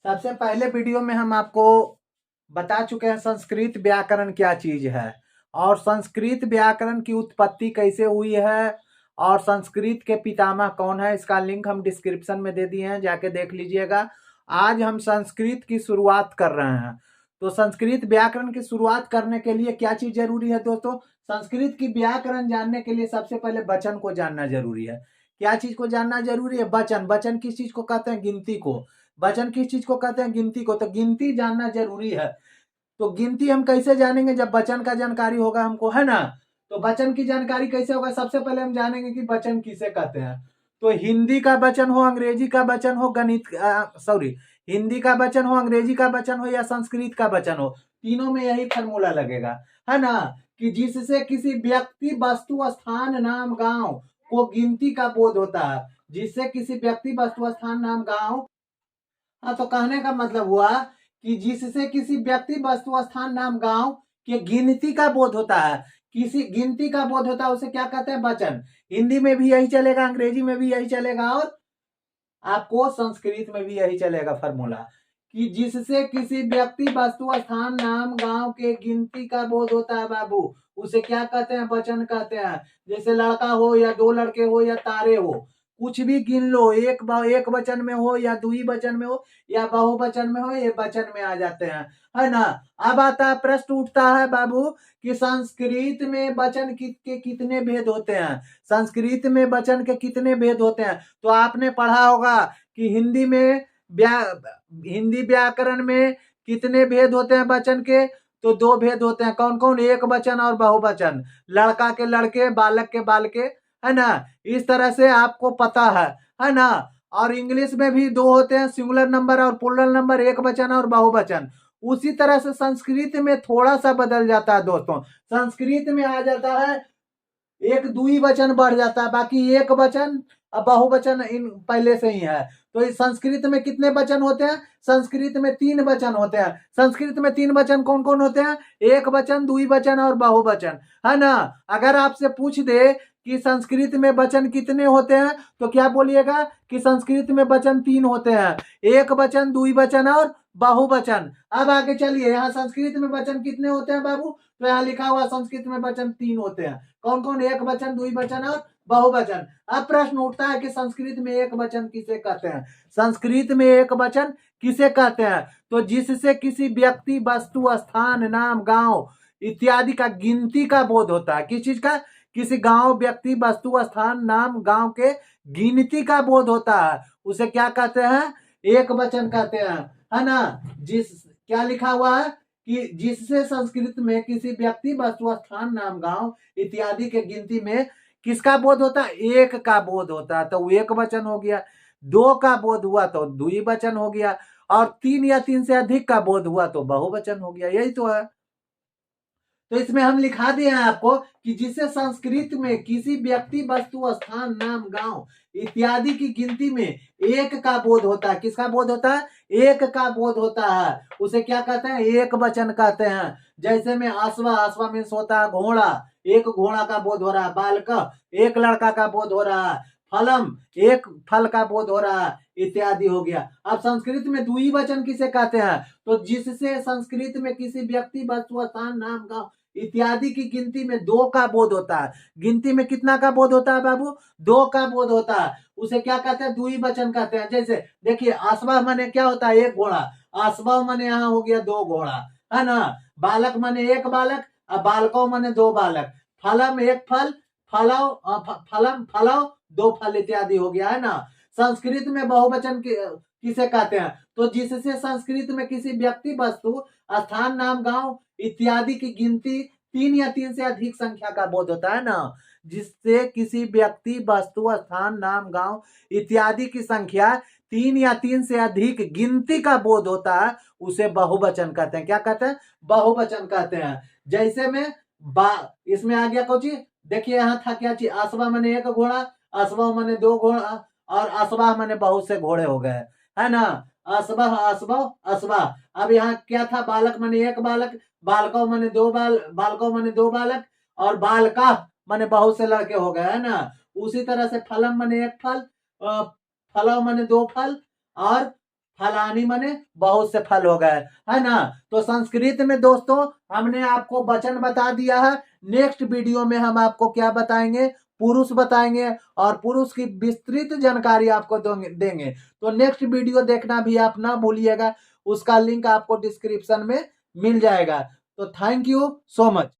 सबसे पहले वीडियो में हम आपको बता चुके हैं संस्कृत व्याकरण क्या चीज है और संस्कृत व्याकरण की उत्पत्ति कैसे हुई है और संस्कृत के पितामह कौन है। इसका लिंक हम डिस्क्रिप्शन में दे दिए हैं, जाके देख लीजिएगा। आज हम संस्कृत की शुरुआत कर रहे हैं। तो संस्कृत व्याकरण की शुरुआत करने के लिए क्या चीज जरूरी है दोस्तों? संस्कृत की व्याकरण जानने के लिए सबसे पहले वचन को जानना जरूरी है। क्या चीज को जानना जरूरी है? वचन। वचन किस चीज को कहते हैं? गिनती को। वचन किस चीज को कहते हैं? गिनती को। तो गिनती जानना जरूरी है। तो गिनती हम कैसे जानेंगे? जब वचन का जानकारी होगा हमको, है ना। तो वचन की जानकारी कैसे होगा? सबसे पहले हम जानेंगे कि वचन किसे कहते हैं। तो हिंदी का वचन हो, अंग्रेजी का वचन हो, हिंदी का वचन हो, अंग्रेजी का वचन हो या संस्कृत का वचन हो, तीनों में यही फॉर्मूला लगेगा, है ना। कि जिससे किसी व्यक्ति, वस्तु, स्थान, नाम, गांव को गिनती का बोध होता है। जिससे किसी व्यक्ति, वस्तु, स्थान, नाम, गांव। हाँ, तो कहने का मतलब हुआ कि जिससे किसी व्यक्ति, वस्तु, स्थान, नाम, गांव के गिनती का बोध होता है। किसी गिनती का बोध होता है, उसे क्या कहते हैं? वचन। हिंदी में भी यही चलेगा, अंग्रेजी में भी यही चलेगा और आपको संस्कृत में भी यही चलेगा फॉर्मूला। कि जिससे किसी व्यक्ति, वस्तु, स्थान, नाम, गांव के गिनती का बोध होता है बाबू, उसे क्या कहते हैं? वचन कहते हैं। जैसे लड़का हो या दो लड़के हो या तारे हो, कुछ भी गिन लो, एक वचन में हो या दुई वचन में हो या बहुवचन में हो, ये वचन में आ जाते हैं, है ना। अब आता है, प्रश्न उठता है बाबू कि संस्कृत में वचन के कितने भेद होते हैं? संस्कृत में वचन के कितने भेद होते हैं? तो आपने पढ़ा होगा कि हिंदी व्याकरण में कितने भेद होते हैं वचन के? तो दो भेद होते हैं। कौन कौन? एक वचन और बहुवचन। लड़का के लड़के, बालक के बालके, है ना। इस तरह से आपको पता है ना। और इंग्लिश में भी दो होते हैं, सिंगुलर नंबर और प्लूरल नंबर, एक वचन और बहुवचन। उसी तरह से संस्कृत में थोड़ा सा बदल जाता है दोस्तों। संस्कृत में आ जाता है एक दुई वचन बढ़ जाता है, बाकी एक वचन बहुवचन इन पहले से ही है। तो इस संस्कृत में कितने वचन होते हैं? संस्कृत में तीन वचन होते हैं। संस्कृत में तीन वचन कौन कौन होते हैं? एक वचन, दुई वचन और बहुवचन, है ना। अगर आपसे पूछ दे कि संस्कृत में वचन कितने होते हैं, तो क्या बोलिएगा? कि संस्कृत में वचन तीन होते हैं, एक वचन, दुई वचन और बहुवचन। अब आगे चलिए, यहाँ संस्कृत में वचन कितने होते हैं बाबू? तो यहाँ लिखा हुआ संस्कृत में वचन तीन होते हैं। कौन कौन? एक वचन, दुई वचन और बहुवचन। अब प्रश्न उठता है कि संस्कृत में एक वचन किसे कहते हैं? संस्कृत में एक वचन किसे कहते हैं? तो जिससे किसी व्यक्ति, वस्तु, स्थान, नाम, गांव इत्यादि का गिनती का बोध होता है। किस चीज का? किसी गांव, व्यक्ति, वस्तु, स्थान, नाम, गांव के गिनती का बोध होता है, उसे क्या कहते हैं? एक वचन कहते हैं, है ना। क्या लिखा हुआ है कि जिससे संस्कृत में किसी व्यक्ति, वस्तु, स्थान, नाम, गांव इत्यादि के गिनती में किसका बोध होता है? एक का बोध होता है, तो वो एक वचन हो गया। दो का बोध हुआ तो द्वि वचन हो गया, और तीन या तीन से अधिक का बोध हुआ तो बहुवचन हो गया। यही तो है। तो इसमें हम लिखा दिए हैं आपको कि जिससे संस्कृत में किसी व्यक्ति, वस्तु, स्थान, नाम, गांव इत्यादि की गिनती में एक का बोध होता है। किसका बोध होता है? एक का बोध होता है, उसे क्या कहते हैं? एक वचन कहते हैं। जैसे में अश्वा, अश्वा मीन्स होता है घोड़ा, एक घोड़ा का बोध हो रहा है। बालक, एक लड़का का बोध हो रहा है। फलम, एक फल का बोध हो रहा है, इत्यादि हो गया। अब संस्कृत में द्वि वचन किसे कहते हैं? तो जिससे संस्कृत में किसी व्यक्ति, वस्तु, स्थान, नाम, गांव इत्यादि की गिनती में दो का बोध होता है। गिनती में कितना का बोध होता है बाबू? दो का बोध होता है, उसे क्या कहते हैं? द्वि वचन कहते हैं। जैसे देखिए, अश्वा माने क्या होता है? एक घोड़ा। अश्वा माने यहाँ हो गया दो घोड़ा, है ना। बालक माने एक बालक, और बालकों माने दो बालक। फलम एक फल, फलम फलव दो फल इत्यादि हो गया, है ना। संस्कृत में बहुवचन किसे कहते हैं? तो जिससे संस्कृत में किसी व्यक्ति, वस्तु, स्थान, नाम, गांव इत्यादि की गिनती तीन या तीन से अधिक संख्या का बोध होता है ना। जिससे किसी व्यक्ति, वस्तु, स्थान, नाम, गांव इत्यादि की संख्या तीन या तीन से अधिक गिनती का बोध होता है, उसे बहुवचन कहते हैं। क्या कहते हैं? बहुवचन कहते हैं। जैसे में इसमें आ गया कोची, देखिए यहाँ था क्या चीज? अश्वा माने एक घोड़ा, अश्वा माने दो घोड़ा, और अश्वा माने बहुत से घोड़े हो गए, है ना। अश्वा, अश्वा, अश्वा। अब यहाँ क्या था? बालक माने एक बालक, बालकों माने दो बालक, और बालका माने बहुत से लड़के हो गए, है ना। उसी तरह से फलम माने एक फल, फलव माने दो फल, और फलानी माने बहुत से फल हो गए, है ना। तो संस्कृत में दोस्तों हमने आपको वचन बता दिया है। नेक्स्ट वीडियो में हम आपको क्या बताएंगे, पुरुष बताएंगे और पुरुष की विस्तृत जानकारी आपको देंगे। तो नेक्स्ट वीडियो देखना भी आप ना भूलिएगा, उसका लिंक आपको डिस्क्रिप्शन में मिल जाएगा। तो थैंक यू सो मच।